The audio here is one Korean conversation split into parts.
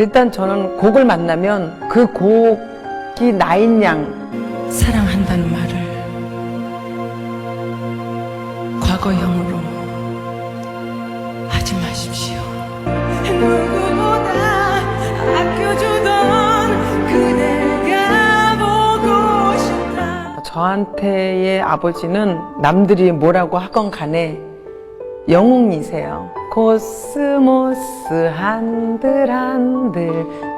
일단 저는 곡을 만나면 그 곡이 나인 양 사랑한다는 말을 과거형으로 하지 마십시오. 누구보다 아껴주던 그대가 보고 싶다. 저한테의 아버지는 남들이 뭐라고 하건 간에 영웅이세요. 코스모스 한들한들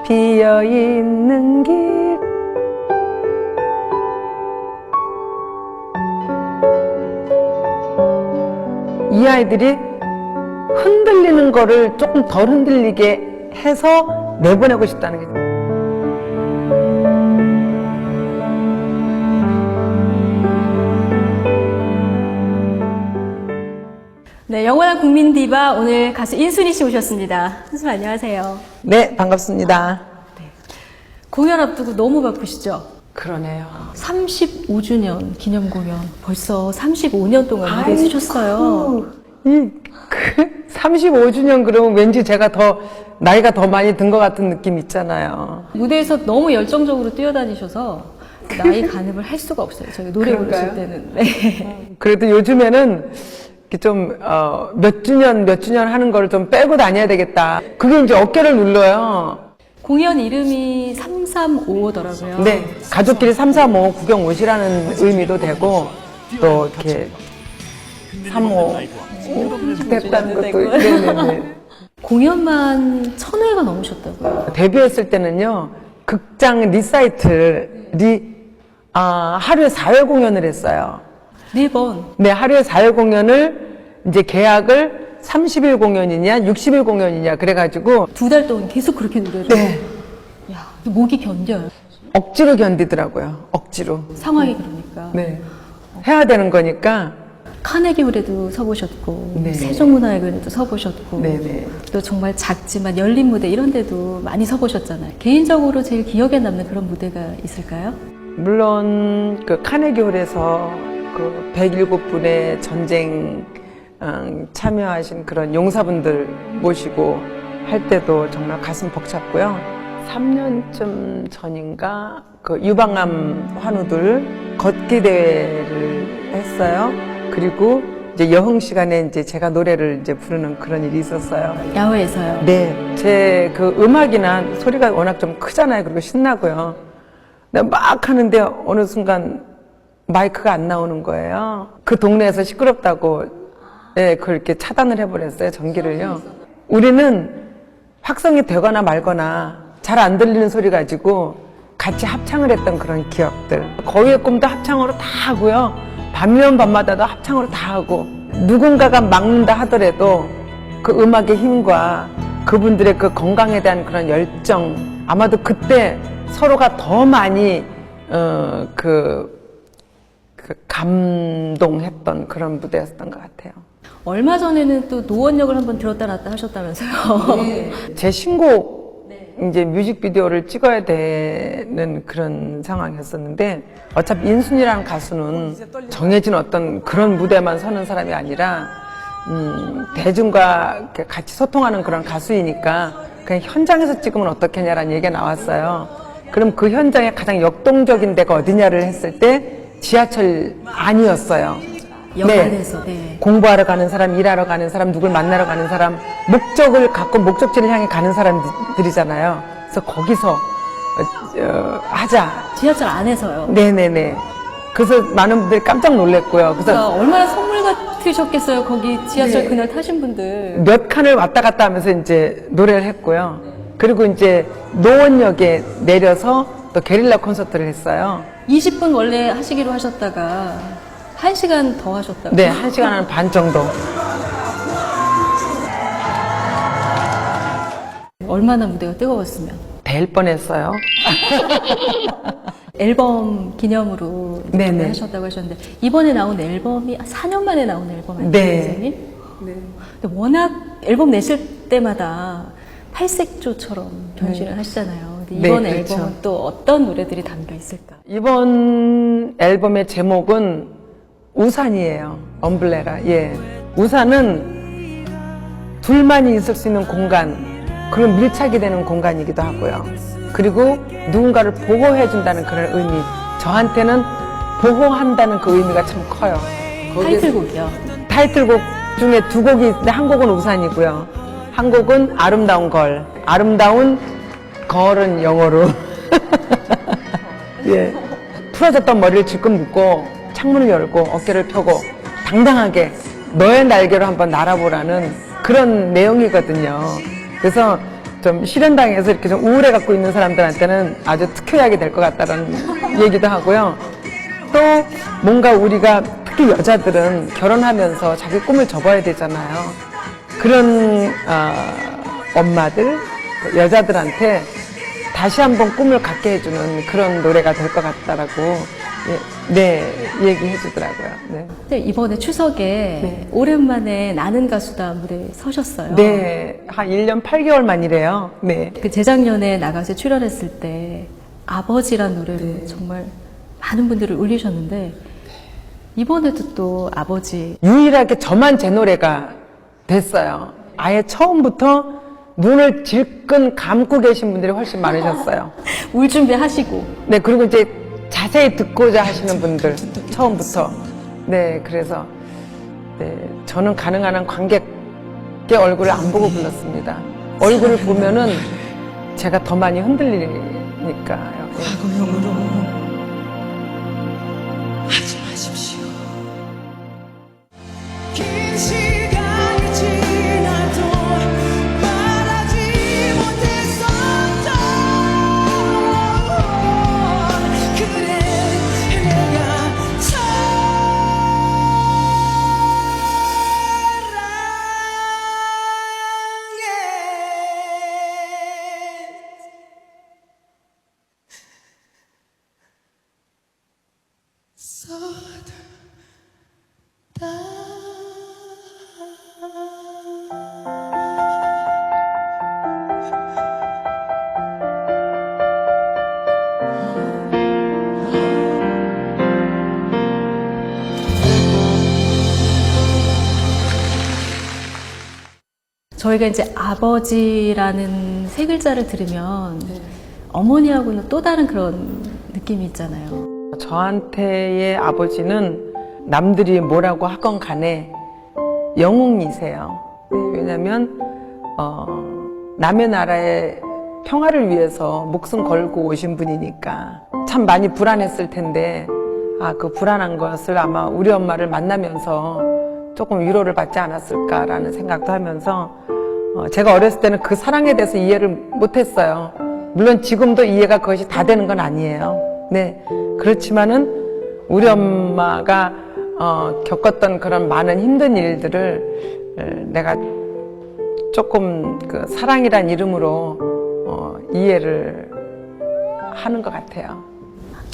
피어있는 길. 이 아이들이 흔들리는 거를 조금 덜 흔들리게 해서 내보내고 싶다는 게. 네, 영원한 국민 디바 오늘 가수 인순이 씨 오셨습니다. 선생님 안녕하세요. 네, 반갑습니다. 공연 앞두고 너무 바쁘시죠? 그러네요. 35주년 기념 공연 벌써 35년 동안 무대에 서셨어요. 35주년 그러면 왠지 제가 더 나이가 더 많이 든 것 같은 느낌 있잖아요. 무대에서 너무 열정적으로 뛰어다니셔서 나이 가늠을 할 수가 없어요. 저희 노래 부르실 그런가요? 때는. 네. 그래도 요즘에는 좀 몇 주년 하는 거를 좀 빼고 다녀야 되겠다. 그게 이제 어깨를 눌러요. 공연 이름이 335더라고요. 네, 가족끼리 335 구경 오시라는 의미도 되고 또 이렇게 35 됐다는 것도. 네네네. 공연만 1000회가 넘으셨다고요. 데뷔했을 때는요, 극장 리사이틀이 하루에 4회 공연을 했어요. 4번. 네, 하루에 4회 공연을 이제 계약을 30일 공연이냐 60일 공연이냐 그래가지고 2달 동안 계속 그렇게 노래를. 네, 야, 목이 견뎌요. 억지로 견디더라고요. 억지로. 상황이 그러니까. 네, 해야 되는 거니까. 카네기홀에도 서보셨고 네. 세종문화회관에도 서보셨고 네네. 또 정말 작지만 열린 무대 이런 데도 많이 서보셨잖아요. 개인적으로 제일 기억에 남는 그런 무대가 있을까요? 물론 그 카네기홀에서 그 107분의 전쟁 참여하신 그런 용사분들 모시고 할 때도 정말 가슴 벅찼고요. 3년쯤 전인가 그 유방암 환우들 걷기 대회를 했어요. 그리고 이제 여흥 시간에 이제 제가 노래를 이제 부르는 그런 일이 있었어요. 야외에서요. 네, 제 그 음악이나 소리가 워낙 좀 크잖아요. 그리고 신나고요. 근데 막 하는데 어느 순간 마이크가 안 나오는 거예요. 그 동네에서 시끄럽다고, 네, 그걸 이렇게 차단을 해버렸어요. 전기를요. 우리는 확성이 되거나 말거나 잘 안 들리는 소리 가지고 같이 합창을 했던 그런 기억들. 거위의 꿈도 합창으로 다 하고요. 밤이면 밤마다도 합창으로 다 하고, 누군가가 막는다 하더라도 그 음악의 힘과 그분들의 그 건강에 대한 그런 열정, 아마도 그때 서로가 더 많이 감동했던 그런 무대였던 것 같아요. 얼마 전에는 또 노원역을 한번 들었다 놨다 하셨다면서요. 네. 제 신곡 이제 뮤직비디오를 찍어야 되는 그런 상황이었었는데, 어차피 인순이라는 가수는 정해진 어떤 그런 무대만 서는 사람이 아니라 대중과 이렇게 같이 소통하는 그런 가수이니까 그냥 현장에서 찍으면 어떻겠냐라는 얘기가 나왔어요. 그럼 그 현장에 가장 역동적인 데가 어디냐를 했을 때 지하철 안이었어요. 역 안에서. 네. 공부하러 가는 사람, 일하러 가는 사람, 누굴 만나러 가는 사람, 목적을 갖고 목적지를 향해 가는 사람들이잖아요. 그래서 거기서 하자. 지하철 안에서요. 네네네. 그래서 많은 분들이 깜짝 놀랐고요. 그래서 그러니까 얼마나 선물 같으셨겠어요. 거기 지하철 네. 그날 타신 분들. 몇 칸을 왔다 갔다 하면서 이제 노래를 했고요. 그리고 이제 노원역에 내려서 또 게릴라 콘서트를 했어요. 20분 원래 하시기로 하셨다가 1시간 더 하셨다고. 네, 1시간 반 정도. 얼마나 무대가 뜨거웠으면. 될 뻔했어요. 앨범 기념으로 네네. 하셨다고 하셨는데 이번에 나온 앨범이 4년 만에 나온 앨범 아니에요, 네. 선생님? 네. 근데 워낙 앨범 내실 때마다 팔색조처럼 변신을 하시잖아요. 근데 이번 네, 그렇죠. 앨범은 또 어떤 노래들이 담겨 있을까? 이번 앨범의 제목은 우산이에요. 엄블레라. 예. 우산은 둘만이 있을 수 있는 공간, 그런 밀착이 되는 공간이기도 하고요. 그리고 누군가를 보호해준다는 그런 의미, 저한테는 보호한다는 그 의미가 참 커요. 타이틀곡이요. 타이틀곡 중에 두 곡이 있는데 한 곡은 우산이고요. 한 곡은 아름다운 걸. 아름다운 걸은 영어로. 예. 풀어졌던 머리를 질끈 묶고 창문을 열고 어깨를 펴고 당당하게 너의 날개로 한번 날아보라는 그런 내용이거든요. 그래서 좀 실현당해서 이렇게 좀 우울해 갖고 있는 사람들한테는 아주 특효약이 될 것 같다는 얘기도 하고요. 또 뭔가 우리가 특히 여자들은 결혼하면서 자기 꿈을 접어야 되잖아요. 그런 엄마들, 여자들한테 다시 한번 꿈을 갖게 해주는 그런 노래가 될 것 같다라고 얘기해 주더라고요. 네. 근데 이번에 추석에 오랜만에 나는 가수다 무대에 서셨어요. 네, 한 1년 8개월 만이래요. 네. 그 재작년에 나가서 출연했을 때 아버지란 노래로 정말 많은 분들을 울리셨는데 이번에도 또 아버지 유일하게 저만 제 노래가 됐어요. 아예 처음부터 눈을 질끈 감고 계신 분들이 훨씬 많으셨어요. 울 준비하시고 네, 그리고 이제 자세히 듣고자 하시는 분들, 처음부터. 네, 그래서, 네, 저는 가능한 한 관객의 얼굴을 안 보고 불렀습니다. 얼굴을 보면은 제가 더 많이 흔들리니까요. 과거형으로 하지 마십시오. 긴 시간이 지나도 말하지 못했었던 그래 내가 저희가 이제 아버지라는 세 글자를 들으면 어머니하고는 또 다른 그런 느낌이 있잖아요. 저한테의 아버지는 남들이 뭐라고 하건 간에 영웅이세요. 네, 왜냐면, 남의 나라의 평화를 위해서 목숨 걸고 오신 분이니까 참 많이 불안했을 텐데, 그 불안한 것을 아마 우리 엄마를 만나면서 조금 위로를 받지 않았을까라는 생각도 하면서 제가 어렸을 때는 그 사랑에 대해서 이해를 못했어요. 물론 지금도 이해가 그것이 다 되는 건 아니에요. 네, 그렇지만은 우리 엄마가 겪었던 그런 많은 힘든 일들을 내가 조금 그 사랑이란 이름으로 이해를 하는 것 같아요.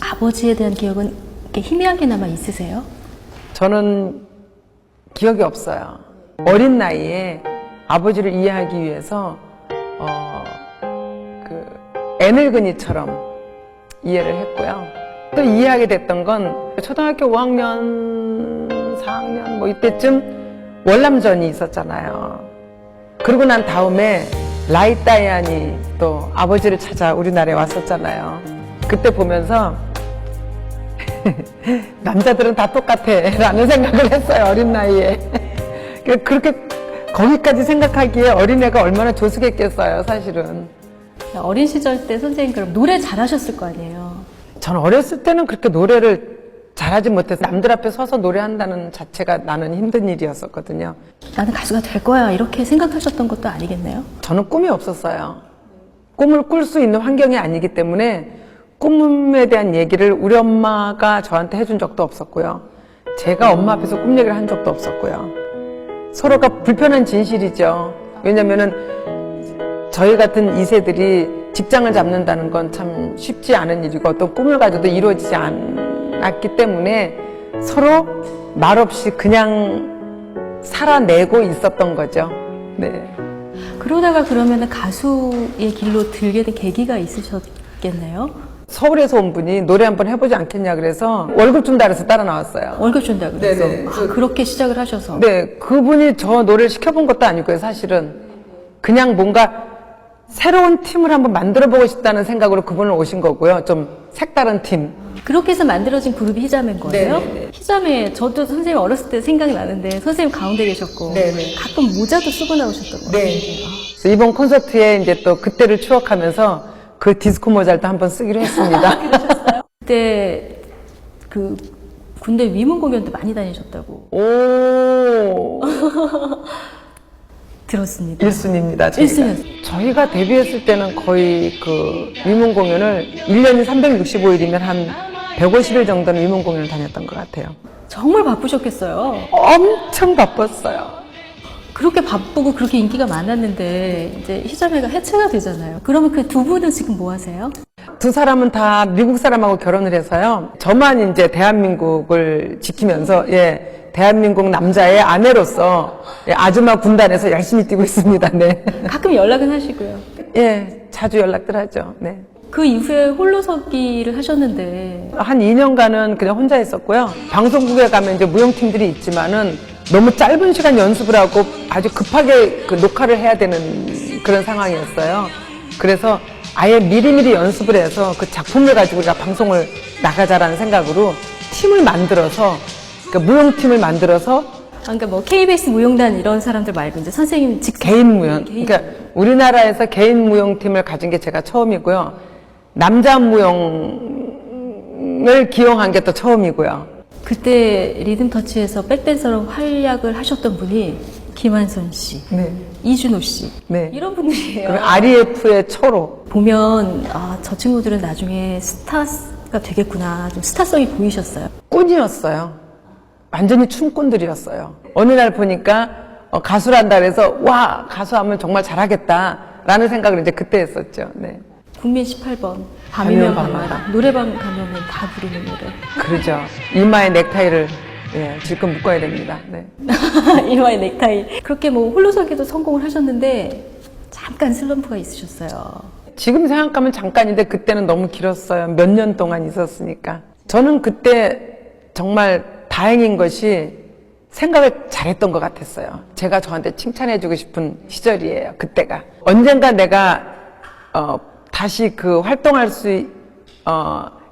아버지에 대한 기억은 이렇게 희미하게나마 있으세요? 저는 기억이 없어요. 어린 나이에 아버지를 이해하기 위해서 그 애늙은이처럼 이해를 했고요. 또 이해하게 됐던 건 초등학교 5학년, 4학년 뭐 이때쯤 월남전이 있었잖아요. 그러고 난 다음에 라이 다이안이 또 아버지를 찾아 우리나라에 왔었잖아요. 그때 보면서 남자들은 다 똑같아 라는 생각을 했어요. 어린 나이에. 그렇게 거기까지 생각하기에 어린애가 얼마나 조숙했겠어요, 사실은. 어린 시절 때 선생님 그럼 노래 잘하셨을 거 아니에요? 저는 어렸을 때는 그렇게 노래를 잘하지 못해서 남들 앞에 서서 노래한다는 자체가 나는 힘든 일이었었거든요. 나는 가수가 될 거야 이렇게 생각하셨던 것도 아니겠네요? 저는 꿈이 없었어요. 꿈을 꿀 수 있는 환경이 아니기 때문에 꿈에 대한 얘기를 우리 엄마가 저한테 해준 적도 없었고요. 제가 엄마 앞에서 꿈 얘기를 한 적도 없었고요. 서로가 불편한 진실이죠. 왜냐면은 저희 같은 2세들이 직장을 잡는다는 건 참 쉽지 않은 일이고 어떤 꿈을 가져도 이루어지지 않았기 때문에 서로 말없이 그냥 살아내고 있었던 거죠. 네. 그러다가 그러면 가수의 길로 들게 된 계기가 있으셨겠네요? 서울에서 온 분이 노래 한번 해보지 않겠냐 그래서 월급 준다 그래서 따라 나왔어요. 월급 준다 그래서 네네. 그렇게 시작을 하셔서 네, 그분이 저 노래를 시켜본 것도 아니고요, 사실은. 그냥 뭔가 새로운 팀을 한번 만들어보고 싶다는 생각으로 그분을 오신 거고요. 좀 색다른 팀. 그렇게 해서 만들어진 그룹이 희자매인 거예요? 네네네. 희자매, 저도 선생님 어렸을 때 생각이 나는데 선생님 가운데 계셨고 네네. 가끔 모자도 쓰고 나오셨던 거예요. 그래서 이번 콘서트에 이제 또 그때를 추억하면서 그 디스코 모자를 또 한번 쓰기로 했습니다. 그때 그 군대 위문 공연도 많이 다니셨다고 오. 들었습니다. 1순위입니다. 일순위였어요. 저희가 데뷔했을 때는 거의 그 위문 공연을 1년이 365일이면 한 150일 정도는 위문 공연을 다녔던 것 같아요. 정말 바쁘셨겠어요. 엄청 바빴어요. 그렇게 바쁘고 그렇게 인기가 많았는데 이제 희자매가 해체가 되잖아요. 그러면 그 두 분은 지금 뭐 하세요? 두 사람은 다 미국 사람하고 결혼을 해서요. 저만 이제 대한민국을 지키면서, 대한민국 남자의 아내로서 아줌마 군단에서 열심히 뛰고 있습니다. 네. 가끔 연락은 하시고요. 자주 연락들 하죠. 네. 그 이후에 홀로서기를 하셨는데 한 2년간은 그냥 혼자 있었고요. 방송국에 가면 이제 무용팀들이 있지만은 너무 짧은 시간 연습을 하고 아주 급하게 그 녹화를 해야 되는 그런 상황이었어요. 그래서 아예 미리미리 연습을 해서 그 작품을 가지고 우리가 방송을 나가자라는 생각으로 팀을 만들어서, 그러니까 무용팀을 만들어서 그러니까 뭐 KBS 무용단 이런 사람들 말고 이제 선생님 직접 개인 무용, 그러니까 우리나라에서 개인 무용팀을 가진 게 제가 처음이고요. 남자 무용을 기용한 게 또 처음이고요. 그때 리듬터치에서 백댄서로 활약을 하셨던 분이 김한선 씨, 네. 이준호 씨 네. 이런 분들이에요. 그리고 REF의 초로. 보면 저 친구들은 나중에 스타가 되겠구나, 좀 스타성이 보이셨어요. 꾼이었어요. 완전히 춤꾼들이었어요. 어느 날 보니까 가수란다 그래서 와, 가수하면 정말 잘하겠다라는 생각을 이제 그때 했었죠. 네. 국민 18번 밤이면 밤마다. 밤마다 노래방 가면은 다 부르는 노래. 그러죠. 이마에 넥타이를 질끈 묶어야 됩니다. 네. 이마에 넥타이. 그렇게 뭐 홀로서기도 성공을 하셨는데 잠깐 슬럼프가 있으셨어요. 지금 생각하면 잠깐인데 그때는 너무 길었어요. 몇 년 동안 있었으니까. 저는 그때 정말 다행인 것이 생각을 잘했던 것 같았어요. 제가 저한테 칭찬해주고 싶은 시절이에요. 그때가. 언젠가 내가 다시 그 활동할 수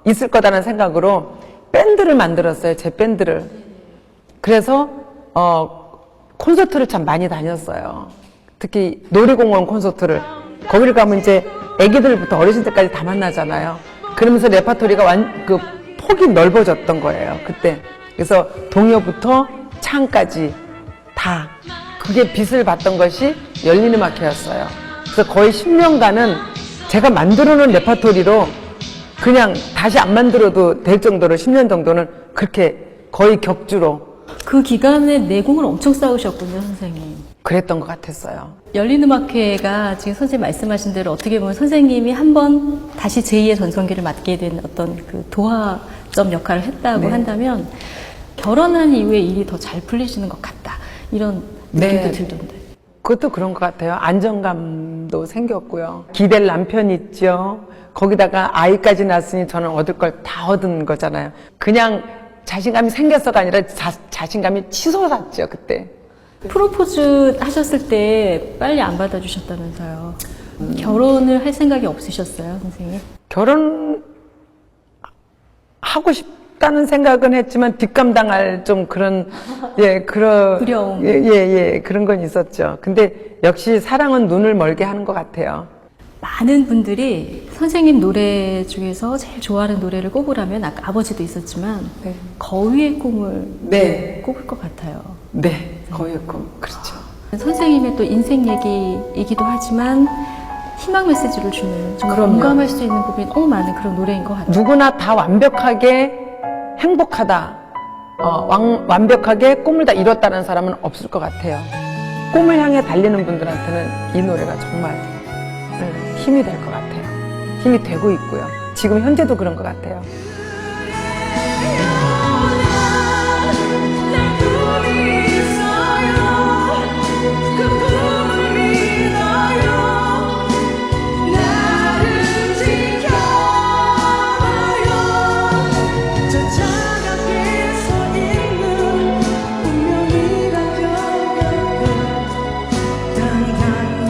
있을 거다라는 생각으로 밴드를 만들었어요. 제 밴드를. 그래서 콘서트를 참 많이 다녔어요. 특히 놀이공원 콘서트를. 거기를 가면 이제 애기들부터 어르신들까지 다 만나잖아요. 그러면서 레파토리가 그 폭이 넓어졌던 거예요. 그때. 그래서 동요부터 창까지 다. 그게 빛을 봤던 것이 열린음악회였어요. 그래서 거의 10년간은 제가 만들어 놓은 레파토리로 그냥 다시 안 만들어도 될 정도로 10년 정도는 그렇게 거의 격주로. 그 기간에 내공을 엄청 쌓으셨군요, 선생님. 그랬던 것 같았어요. 열린음악회가 지금 선생님 말씀하신 대로 어떻게 보면 선생님이 한번 다시 제2의 전성기를 맞게 된 어떤 그 도화점 역할을 했다고 한다면 결혼한 이후에 일이 더 잘 풀리시는 것 같다. 이런 느낌도 들던데. 그것도 그런 것 같아요. 안정감도 생겼고요. 기댈 남편 있죠. 거기다가 아이까지 낳았으니 저는 얻을 걸 다 얻은 거잖아요. 그냥 자신감이 생겼어가 아니라 자신감이 치솟았죠, 그때. 프로포즈 하셨을 때 빨리 안 받아주셨다면서요. 결혼을 할 생각이 없으셨어요, 선생님? 결혼하고 싶다는 생각은 했지만 뒷감당할 좀 그런, 두려움. 그런 건 있었죠. 근데 역시 사랑은 눈을 멀게 하는 것 같아요. 많은 분들이 선생님 노래 중에서 제일 좋아하는 노래를 꼽으라면 아까 아버지도 있었지만 거위의 꿈을 꼽을 것 같아요. 네, 거였고, 그렇죠. 선생님의 또 인생 얘기이기도 하지만 희망 메시지를 주는 정말 그럼요. 공감할 수 있는 부분이 너무 많은 그런 노래인 것 같아요. 누구나 다 완벽하게 행복하다, 완벽하게 꿈을 다 이뤘다는 사람은 없을 것 같아요. 꿈을 향해 달리는 분들한테는 이 노래가 정말 힘이 될 것 같아요. 힘이 되고 있고요. 지금 현재도 그런 것 같아요. 날 꿈이 있어요. 그 꿈을 믿어요. 나를 지켜봐요. 저 차갑게 서 있는 운명이라면 단단히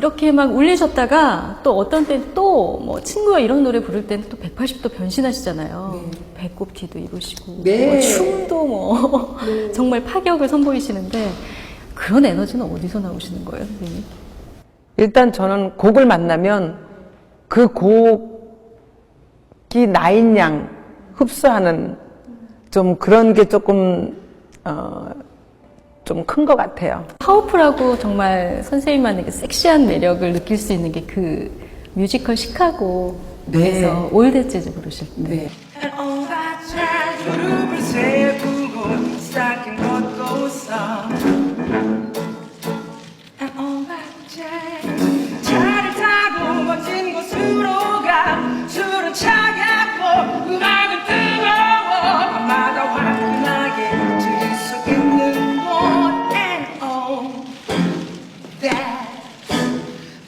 이렇게 막 울리셨다가 또 어떤 때는 또 뭐 친구가 이런 노래 부를 때는 또 180도 변신하시잖아요. 배꼽티도 입으시고 뭐 춤도 뭐 정말 파격을 선보이시는데 그런 에너지는 어디서 나오시는 거예요, 선생님? 일단 저는 곡을 만나면 그 곡이 나인 양 흡수하는 좀 그런 게 조금 좀 큰 것 같아요. 파워풀하고 정말 선생님만의 그 섹시한 매력을 느낄 수 있는 게 그 뮤지컬 시카고에서 네. 올드 재즈 부르실 때. 네. And all that jazz 무릎을 세우고 쌓인 것도 있어 And all that jazz 차를 타고 멋진 곳으로 가 술은 차갑고 음악은 뜨거워 밤마다 화끈하게 즐길 수 있는 곳 And all that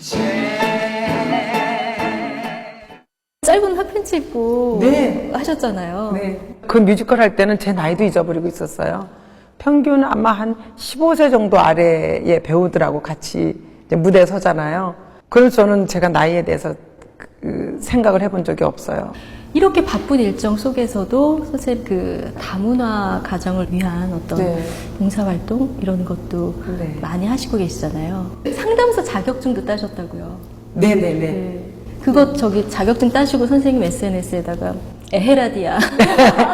jazz 짧은 핫팬츠 입고 네. 하셨잖아요. 네. 그 뮤지컬 할 때는 제 나이도 잊어버리고 있었어요. 평균 아마 한 15세 정도 아래의 배우들하고 같이 이제 무대에 서잖아요. 그래서 저는 제가 나이에 대해서 생각을 해본 적이 없어요. 이렇게 바쁜 일정 속에서도 선생님 그 다문화 가정을 위한 어떤 네. 봉사활동 이런 것도 네. 많이 하시고 계시잖아요. 상담사 자격증도 따셨다고요. 네네네. 네. 그것 저기 자격증 따시고 선생님 SNS에다가 에헤라디아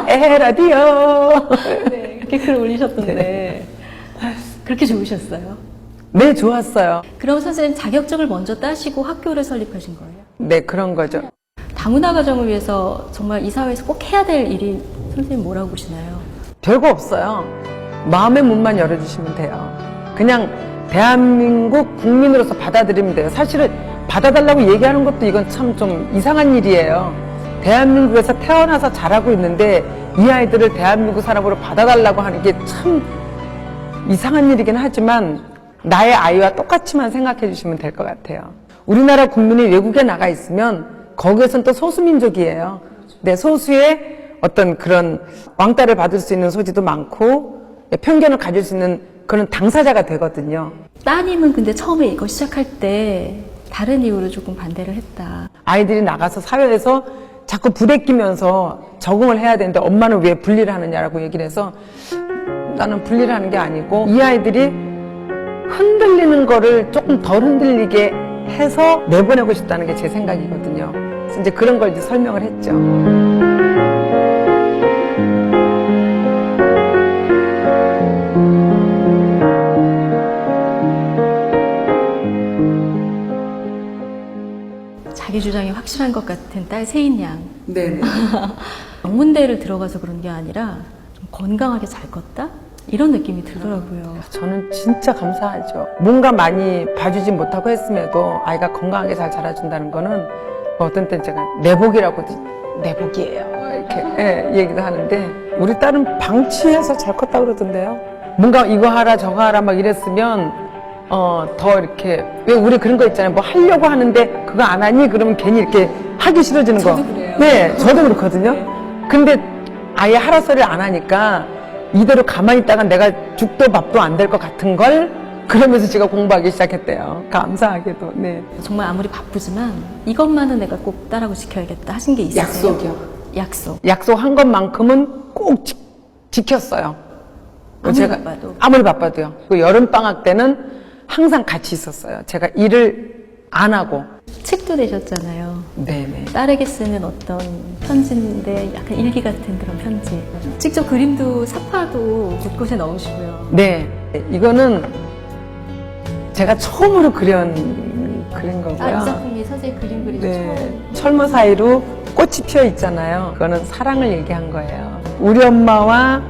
에헤라디오. 네, 이렇게 글 올리셨던데 그렇게 좋으셨어요? 네, 좋았어요. 그럼 선생님 자격증을 먼저 따시고 학교를 설립하신 거예요? 네, 그런 거죠. 다문화 가정을 위해서 정말 이 사회에서 꼭 해야 될 일이 선생님 뭐라고 보시나요? 별거 없어요. 마음의 문만 열어주시면 돼요. 그냥 대한민국 국민으로서 받아들이면 돼요. 사실은 받아달라고 얘기하는 것도 이건 참 좀 이상한 일이에요. 대한민국에서 태어나서 자라고 있는데 이 아이들을 대한민국 사람으로 받아달라고 하는 게 참 이상한 일이긴 하지만 나의 아이와 똑같이만 생각해 주시면 될 것 같아요. 우리나라 국민이 외국에 나가 있으면 거기에선 또 소수민족이에요. 네, 소수의 어떤 그런 왕따를 받을 수 있는 소지도 많고 편견을 가질 수 있는 그런 당사자가 되거든요. 따님은 근데 처음에 이거 시작할 때 다른 이유로 조금 반대를 했다. 아이들이 나가서 사회에서 자꾸 부대끼면서 적응을 해야 되는데 엄마는 왜 분리를 하느냐라고 얘기를 해서 나는 분리를 하는 게 아니고 이 아이들이 흔들리는 거를 조금 덜 흔들리게 해서 내보내고 싶다는 게 제 생각이거든요. 그래서 이제 그런 걸 이제 설명을 했죠. 자기 주장이 확실한 것 같은 딸 세인 양. 네네. 영문대를 들어가서 그런 게 아니라 좀 건강하게 잘 컸다? 이런 느낌이 들더라고요. 저는 진짜 감사하죠. 뭔가 많이 봐주지 못하고 했음에도 아이가 건강하게 잘 자라준다는 거는 뭐 어떤 때는 제가 내 복이라고도 내 복이에요. 이렇게 얘기도 하는데 우리 딸은 방치해서 잘 컸다고 그러던데요. 뭔가 이거 하라 저거 하라 막 이랬으면 더 이렇게 왜 우리 그런 거 있잖아요. 뭐 하려고 하는데 그거 안 하니? 그러면 괜히 이렇게 하기 싫어지는 거. 저도 그래요. 네, 저도 그렇거든요. 근데 아예 하라 소리를 안 하니까 이대로 가만히 있다가 내가 죽도 밥도 안 될 것 같은 걸 그러면서 제가 공부하기 시작했대요. 감사하게도. 네. 정말 아무리 바쁘지만 이것만은 내가 꼭 딸하고 지켜야겠다 하신 게 있으세요? 약속이요. 약속. 약속한 것만큼은 꼭 지켰어요. 아무리 바빠도. 아무리 바빠도요. 그 여름방학 때는 항상 같이 있었어요. 제가 일을 안 하고. 책도 내셨잖아요. 네네. 딸에게 쓰는 어떤 편지인데 약간 일기 같은 그런 편지. 직접 그림도 사파도 곳곳에 넣으시고요. 네. 이거는 제가 처음으로 그린 거고요. 이 작품이 선생님 그림 그리기 네. 처음. 철모 사이로 꽃이 피어 있잖아요. 그거는 사랑을 얘기한 거예요. 우리 엄마와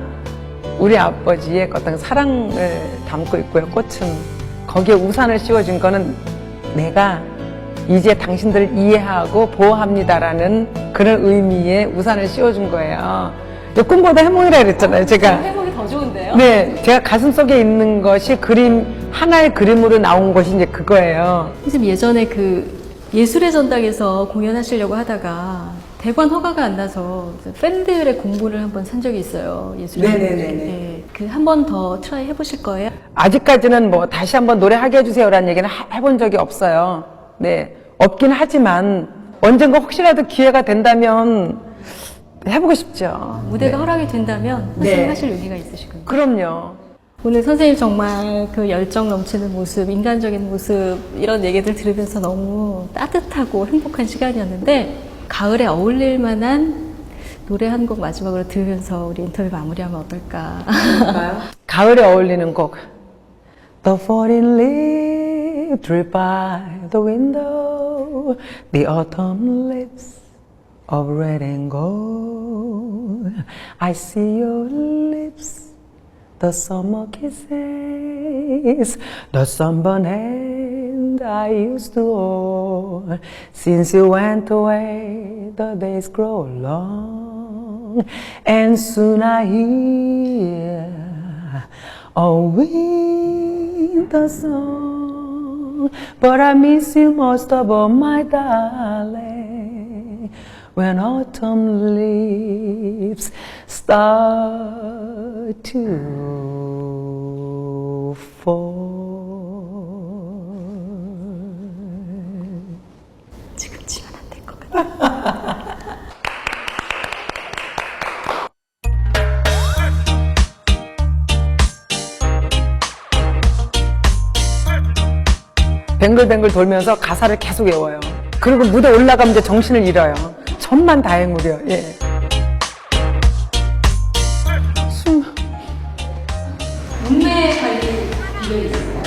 우리 아버지의 어떤 사랑을 담고 있고요. 꽃은. 거기에 우산을 씌워준 거는 내가 이제 당신들을 이해하고 보호합니다라는 그런 의미의 우산을 씌워준 거예요. 꿈보다 해몽이라 그랬잖아요, 제가. 해보기 더 좋은데요? 네, 제가 가슴 속에 있는 것이 하나의 그림으로 나온 것이 이제 그거예요. 선생님 예전에 그 예술의 전당에서 공연하시려고 하다가 대관 허가가 안 나서 팬들의 공부를 한번 산 적이 있어요. 예술의 네네네네. 전당에. 네, 그 한 번 더 트라이 해보실 거예요? 아직까지는 뭐 다시 한번 노래하게 해주세요라는 얘기는 해본 적이 없어요. 네, 없긴 하지만 언젠가 혹시라도 기회가 된다면 해보고 싶죠. 무대가 네. 허락이 된다면 선생님 네. 하실 의지가 있으시군요. 그럼요. 오늘 선생님 정말 그 열정 넘치는 모습, 인간적인 모습 이런 얘기들 들으면서 너무 따뜻하고 행복한 시간이었는데 가을에 어울릴 만한 노래 한 곡 마지막으로 들으면서 우리 인터뷰 마무리하면 어떨까? 가을에 어울리는 곡. The falling leaves drip by the window, the autumn lips of red and gold. I see your lips, the summer kisses, the sunburned hand I used to hold. Since you went away, the days grow long, and soon I hear a winter song. But I miss you most of all, my darling, when autumn leaves start to fall. 지금 치면 안 될 것 같아요. 뱅글뱅글 돌면서 가사를 계속 외워요. 그리고 무대 올라가면 이제 정신을 잃어요. 천만 다행으로요. 예. 몸매 관리 비결이 있을까요?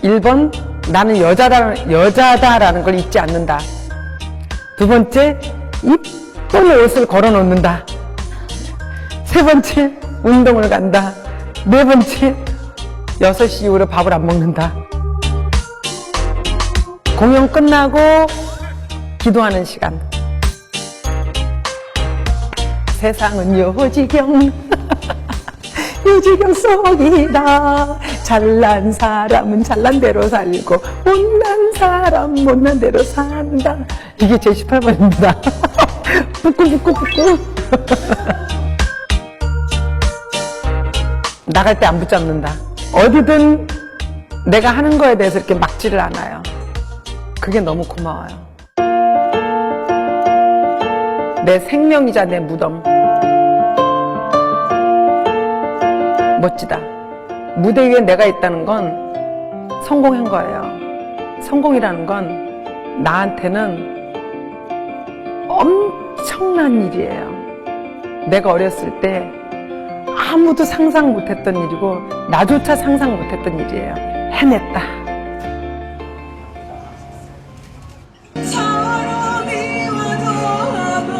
1번, 나는 여자다라는 걸 잊지 않는다. 두 번째, 이쁜 옷을 걸어 놓는다. 세 번째, 운동을 간다. 네 번째, 6시 이후로 밥을 안 먹는다. 공연 끝나고 기도하는 시간. 세상은 요지경 요지경 속이다. 잘난 사람은 잘난 대로 살고 못난 사람 못난 대로 산다. 이게 제 18번입니다. 뿌꾸뿌꾸뿌꾸. 나갈 때 안 붙잡는다. 어디든 내가 하는 거에 대해서 이렇게 막지를 않아요. 그게 너무 고마워요. 내 생명이자 내 무덤. 멋지다. 무대 위에 내가 있다는 건 성공한 거예요. 성공이라는 건 나한테는 엄청난 일이에요. 내가 어렸을 때 아무도 상상 못했던 일이고 나조차 상상 못했던 일이에요. 해냈다. 서로 미워도 하고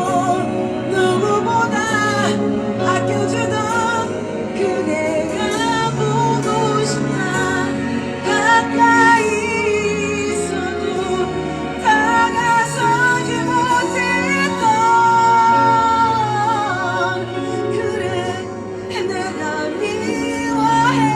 누구보다 아껴주던 그대가 보고 싶다. 가까이 있어도 다가서지 못했던 그래 내가 미워했었다.